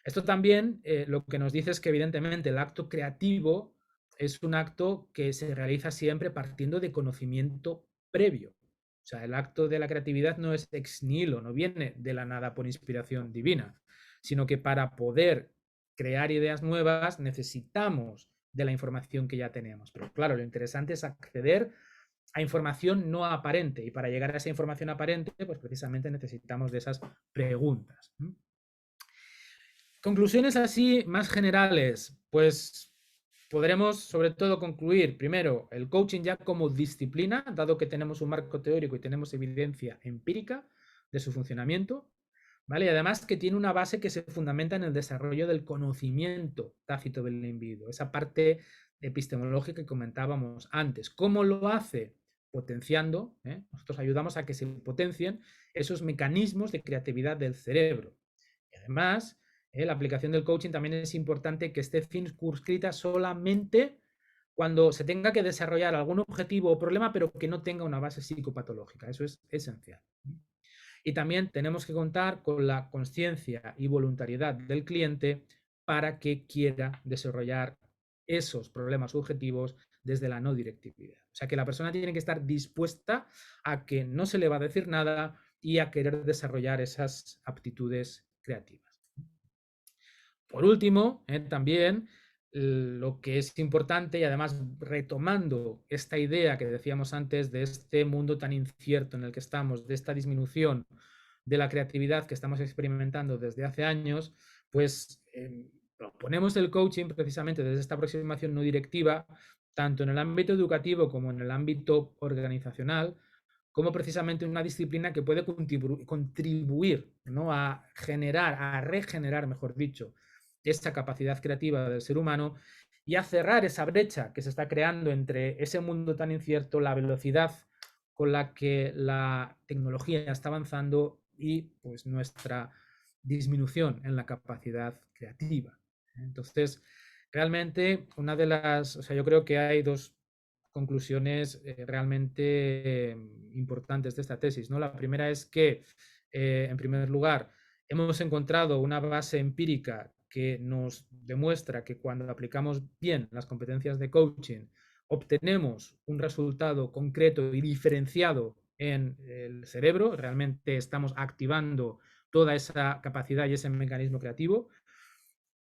Esto también lo que nos dice es que evidentemente el acto creativo es un acto que se realiza siempre partiendo de conocimiento previo. O sea, el acto de la creatividad no es ex nihilo, no viene de la nada por inspiración divina, sino que para poder crear ideas nuevas necesitamos de la información que ya tenemos. Pero claro, lo interesante es acceder a información no aparente y para llegar a esa información aparente, pues precisamente necesitamos de esas preguntas. Conclusiones así más generales, pues podremos sobre todo concluir, primero, el coaching ya como disciplina, dado que tenemos un marco teórico y tenemos evidencia empírica de su funcionamiento, ¿vale? Y además que tiene una base que se fundamenta en el desarrollo del conocimiento tácito del individuo, esa parte epistemológica que comentábamos antes. ¿Cómo lo hace? Potenciando, nosotros ayudamos a que se potencien esos mecanismos de creatividad del cerebro. Y además, la aplicación del coaching también es importante que esté circunscrita solamente cuando se tenga que desarrollar algún objetivo o problema, pero que no tenga una base psicopatológica. Eso es esencial. Y también tenemos que contar con la conciencia y voluntariedad del cliente para que quiera desarrollar esos problemas objetivos desde la no directividad. O sea que la persona tiene que estar dispuesta a que no se le va a decir nada y a querer desarrollar esas aptitudes creativas. Por último, también lo que es importante y además retomando esta idea que decíamos antes de este mundo tan incierto en el que estamos, de esta disminución de la creatividad que estamos experimentando desde hace años, pues proponemos el coaching precisamente desde esta aproximación no directiva, tanto en el ámbito educativo como en el ámbito organizacional, como precisamente una disciplina que puede contribuir, ¿no?, a generar, a regenerar, mejor dicho, esta capacidad creativa del ser humano y a cerrar esa brecha que se está creando entre ese mundo tan incierto, la velocidad con la que la tecnología está avanzando y pues nuestra disminución en la capacidad creativa. Entonces, realmente una de las, o sea, yo creo que hay dos conclusiones realmente importantes de esta tesis, ¿no? La primera es que, en primer lugar, hemos encontrado una base empírica que nos demuestra que cuando aplicamos bien las competencias de coaching, obtenemos un resultado concreto y diferenciado en el cerebro, realmente estamos activando toda esa capacidad y ese mecanismo creativo.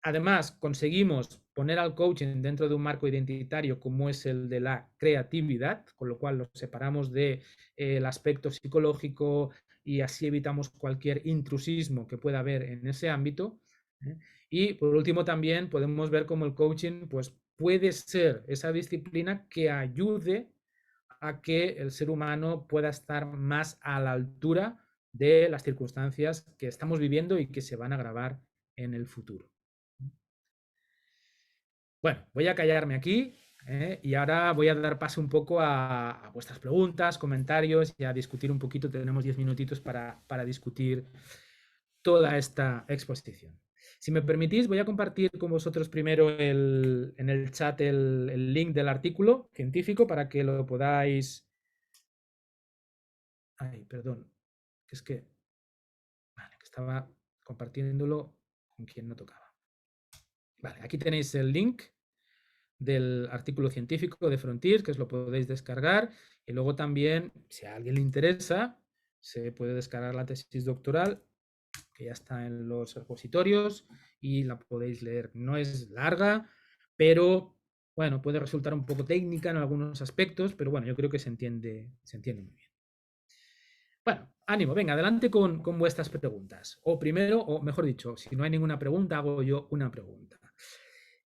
Además, conseguimos poner al coaching dentro de un marco identitario como es el de la creatividad, con lo cual lo separamos del aspecto psicológico y así evitamos cualquier intrusismo que pueda haber en ese ámbito. Y por último también podemos ver cómo el coaching pues, puede ser esa disciplina que ayude a que el ser humano pueda estar más a la altura de las circunstancias que estamos viviendo y que se van a agravar en el futuro. Bueno, voy a callarme aquí y ahora voy a dar paso un poco a vuestras preguntas, comentarios y a discutir un poquito. Tenemos 10 minutitos para discutir toda esta exposición. Si me permitís, voy a compartir con vosotros primero en el chat el link del artículo científico para que lo podáis... Ay, perdón, que es que, vale, que estaba compartiéndolo con quien no tocaba. Vale, aquí tenéis el link del artículo científico de Frontiers, que os lo podéis descargar. Y luego también, si a alguien le interesa, se puede descargar la tesis doctoral, que ya está en los repositorios y la podéis leer. No es larga, pero bueno, puede resultar un poco técnica en algunos aspectos, pero bueno, yo creo que se entiende muy bien. Bueno, ánimo, venga, adelante con vuestras preguntas. O primero, o mejor dicho, si no hay ninguna pregunta, hago yo una pregunta.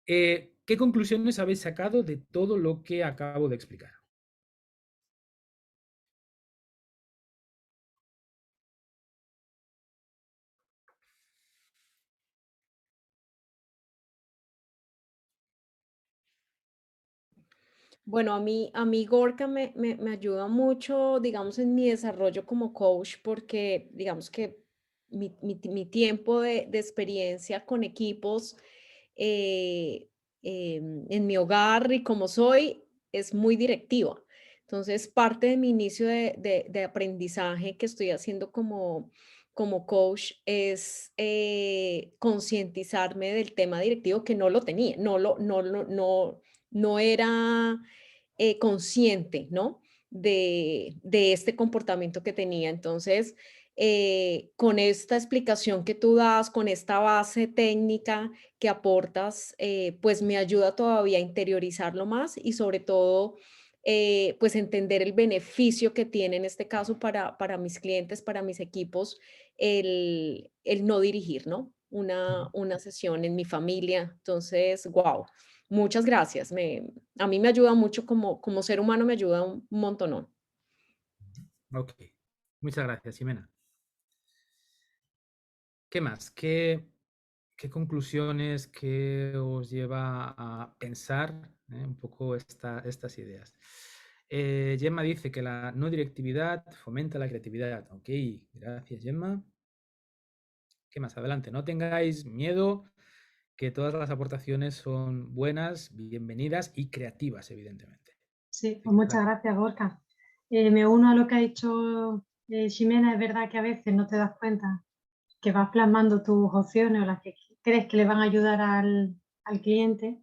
¿Qué conclusiones habéis sacado de todo lo que acabo de explicar? Bueno, a mí Gorka me ayuda mucho, digamos, en mi desarrollo como coach, porque digamos que mi tiempo de experiencia con equipos eh, en mi hogar y como soy es muy directiva. Entonces, parte de mi inicio de aprendizaje que estoy haciendo como coach es concientizarme del tema directivo que no lo tenía, no era consciente, ¿no? De este comportamiento que tenía. Entonces, con esta explicación que tú das, con esta base técnica que aportas, pues me ayuda todavía a interiorizarlo más y sobre todo, pues entender el beneficio que tiene en este caso para mis clientes, para mis equipos, el no dirigir, ¿no? Una sesión en mi familia. Entonces, wow, muchas gracias. A mí me ayuda mucho como ser humano, me ayuda un montón. Ok, muchas gracias, Jimena. ¿Qué más? ¿Qué conclusiones, qué os lleva a pensar un poco estas ideas? Gemma dice que la no directividad fomenta la creatividad. Ok, gracias, Gemma. ¿Qué más? Adelante, no tengáis miedo, que todas las aportaciones son buenas, bienvenidas y creativas, evidentemente. Sí, pues muchas gracias, Gorka. Me uno a lo que ha dicho Ximena. Es verdad que a veces no te das cuenta que vas plasmando tus opciones o las que crees que le van a ayudar al cliente,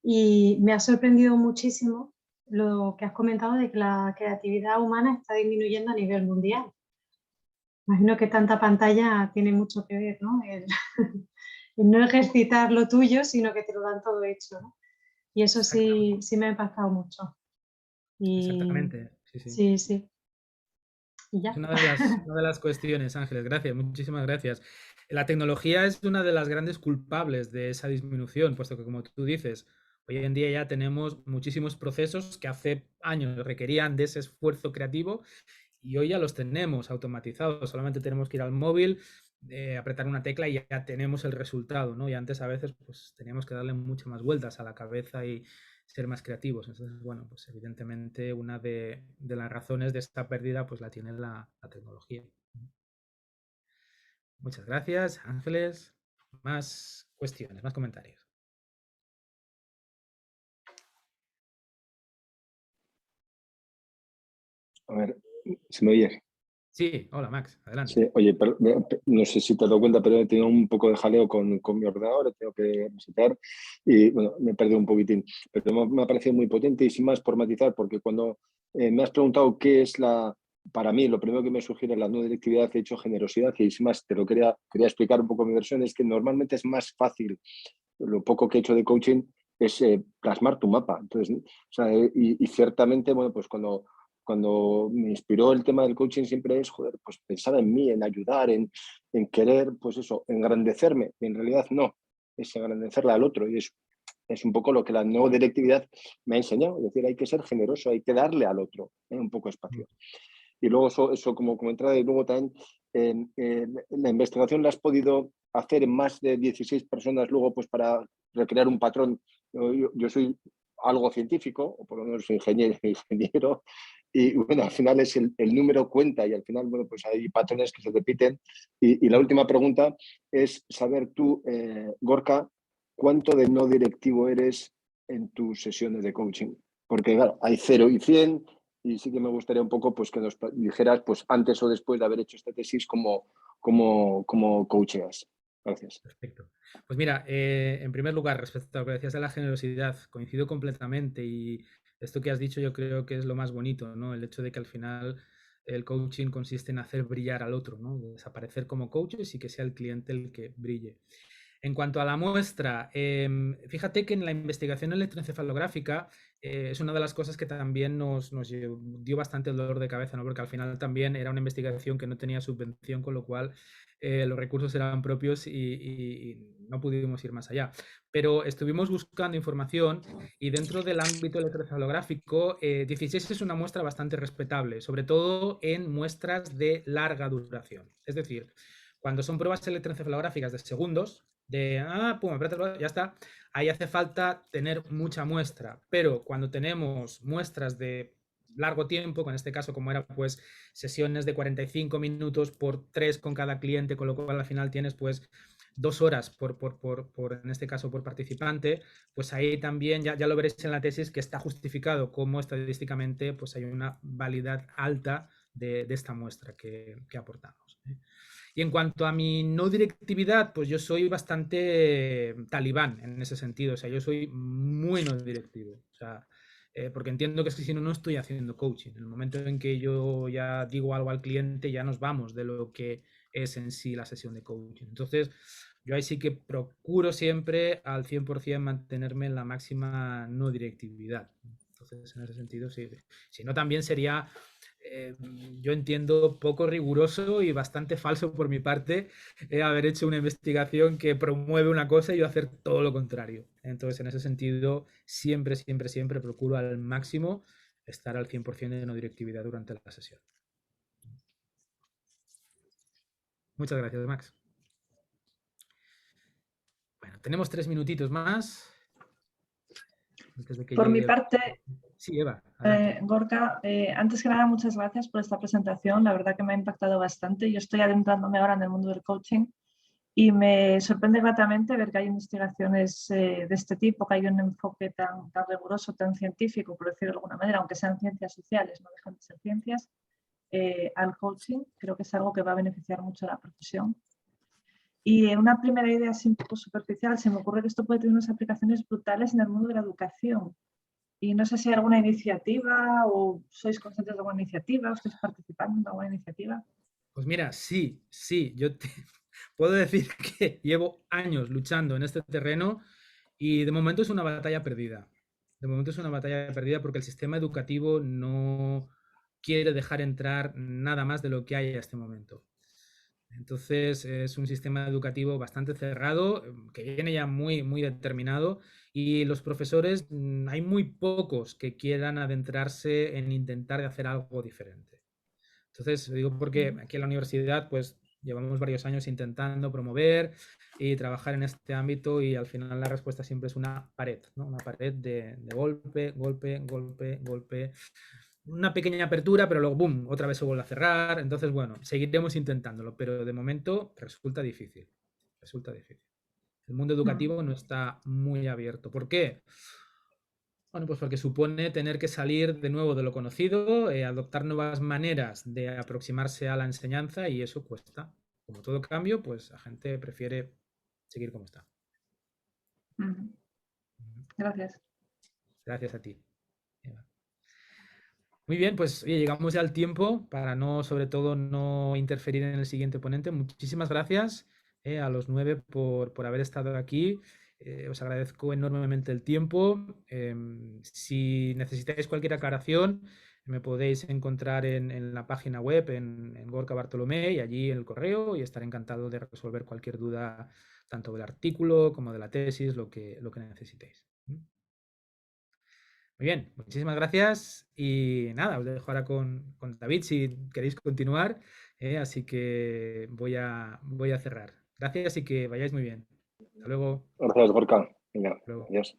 y me ha sorprendido muchísimo lo que has comentado de que la creatividad humana está disminuyendo a nivel mundial. Imagino que tanta pantalla tiene mucho que ver, ¿no? El no ejercitar lo tuyo, sino que te lo dan todo hecho, ¿no? Y eso sí me ha impactado mucho. Exactamente, sí, sí. Sí, sí. Y ya. Es una de las cuestiones, Ángeles, gracias, muchísimas gracias. La tecnología es una de las grandes culpables de esa disminución, puesto que, como tú dices, hoy en día ya tenemos muchísimos procesos que hace años requerían de ese esfuerzo creativo y hoy ya los tenemos automatizados. Solamente tenemos que ir al móvil, apretar una tecla y ya tenemos el resultado, ¿no? Y antes a veces pues teníamos que darle muchas más vueltas a la cabeza y ser más creativos. Entonces, bueno, pues evidentemente una de las razones de esta pérdida pues la tiene la tecnología. Muchas gracias, Ángeles. Más cuestiones, más comentarios. A ver, ¿se me oye? Sí, hola Max, adelante. Sí, oye, no sé si te has dado cuenta, pero he tenido un poco de jaleo con mi ordenador, tengo que resetear y bueno, me he perdido un poquitín. Pero me ha parecido muy potente y sin más por matizar, porque cuando me has preguntado qué es para mí, lo primero que me sugiere la no directividad, he dicho generosidad, y sin más te lo quería explicar un poco mi versión, es que normalmente es más fácil, lo poco que he hecho de coaching, es plasmar tu mapa. Entonces, o sea, y ciertamente, bueno, pues cuando me inspiró el tema del coaching siempre es, joder, pues pensar en mí, en ayudar, en querer, pues eso, engrandecerme. Y en realidad no, es engrandecerle al otro. Y es un poco lo que la no directividad me ha enseñado. Es decir, hay que ser generoso, hay que darle al otro un poco espacio. Y luego eso como entrada, y luego también la investigación la has podido hacer en más de 16 personas luego pues para recrear un patrón. Yo soy algo científico, o por lo menos ingeniero, y bueno, al final es el número cuenta y al final, bueno, pues hay patrones que se repiten. Y la última pregunta es saber tú, Gorka, ¿cuánto de no directivo eres en tus sesiones de coaching? Porque claro, hay 0 y 100 y sí que me gustaría un poco pues que nos dijeras pues antes o después de haber hecho esta tesis cómo coacheas. Gracias. Perfecto. Pues mira, en primer lugar, respecto a lo que decías de la generosidad, coincido completamente y esto que has dicho yo creo que es lo más bonito, ¿no? El hecho de que al final el coaching consiste en hacer brillar al otro, ¿no? Desaparecer como coaches y que sea el cliente el que brille. En cuanto a la muestra, fíjate que en la investigación electroencefalográfica es una de las cosas que también nos dio bastante dolor de cabeza, ¿no? Porque al final también era una investigación que no tenía subvención, con lo cual los recursos eran propios y no pudimos ir más allá. Pero estuvimos buscando información y dentro del ámbito electroencefalográfico, 16 es una muestra bastante respetable, sobre todo en muestras de larga duración. Es decir, cuando son pruebas electroencefalográficas de segundos, pum, ya está, ahí hace falta tener mucha muestra, pero cuando tenemos muestras de largo tiempo, en este caso como era pues sesiones de 45 minutos por 3 con cada cliente, con lo cual al final tienes pues 2 horas en este caso por participante, pues ahí también ya lo veréis en la tesis que está justificado como estadísticamente pues hay una validad alta de esta muestra que aportamos. Y en cuanto a mi no directividad, pues yo soy bastante talibán en ese sentido. O sea, yo soy muy no directivo. O sea, porque entiendo que es que si no, no estoy haciendo coaching. En el momento en que yo ya digo algo al cliente, ya nos vamos de lo que es en sí la sesión de coaching. Entonces, yo ahí sí que procuro siempre al 100% mantenerme en la máxima no directividad. Entonces, en ese sentido, sí. Si no, también sería yo entiendo poco riguroso y bastante falso por mi parte haber hecho una investigación que promueve una cosa y yo hacer todo lo contrario. Entonces, en ese sentido, siempre, siempre, siempre procuro al máximo estar al 100% de no directividad durante la sesión. Muchas gracias, Max. Bueno, tenemos 3 minutitos más. Antes de que Por mi llegue... parte, Sí, Eva. Gorka, antes que nada, muchas gracias por esta presentación. La verdad que me ha impactado bastante. Yo estoy adentrándome ahora en el mundo del coaching y me sorprende gratamente ver que hay investigaciones de este tipo, que hay un enfoque tan riguroso, tan científico, por decirlo de alguna manera, aunque sean ciencias sociales, no dejan de ser ciencias, al coaching. Creo que es algo que va a beneficiar mucho a la profesión. Y una primera idea así un poco superficial, se me ocurre que esto puede tener unas aplicaciones brutales en el mundo de la educación. Y no sé si hay alguna iniciativa o sois conscientes de alguna iniciativa o estáis participando en alguna iniciativa. Pues mira, sí, yo te puedo decir que llevo años luchando en este terreno y de momento es una batalla perdida. De momento es una batalla perdida porque el sistema educativo no quiere dejar entrar nada más de lo que hay a este momento. Entonces es un sistema educativo bastante cerrado, que viene ya muy, muy determinado y los profesores, hay muy pocos que quieran adentrarse en intentar hacer algo diferente. Entonces, digo porque aquí en la universidad pues llevamos varios años intentando promover y trabajar en este ámbito y al final la respuesta siempre es una pared, ¿no? Una pared de golpe, golpe, golpe, golpe. Una pequeña apertura, pero luego, ¡boom!, otra vez se vuelve a cerrar. Entonces, bueno, seguiremos intentándolo, pero de momento resulta difícil. Resulta difícil. El mundo educativo no está muy abierto. ¿Por qué? Bueno, pues porque supone tener que salir de nuevo de lo conocido, adoptar nuevas maneras de aproximarse a la enseñanza y eso cuesta. Como todo cambio, pues la gente prefiere seguir como está. Gracias. Gracias a ti. Muy bien, pues oye, llegamos ya al tiempo para no, sobre todo, no interferir en el siguiente ponente. Muchísimas gracias a los 9 por haber estado aquí. Os agradezco enormemente el tiempo. Si necesitáis cualquier aclaración, me podéis encontrar en la página web, en Gorka Bartolomé, y allí en el correo, y estaré encantado de resolver cualquier duda, tanto del artículo como de la tesis, lo que necesitéis. Muy bien, muchísimas gracias y nada, os dejo ahora con David si queréis continuar, así que voy a cerrar. Gracias y que vayáis muy bien. Hasta luego. Gracias, Gorka. Venga, Hasta luego. adiós.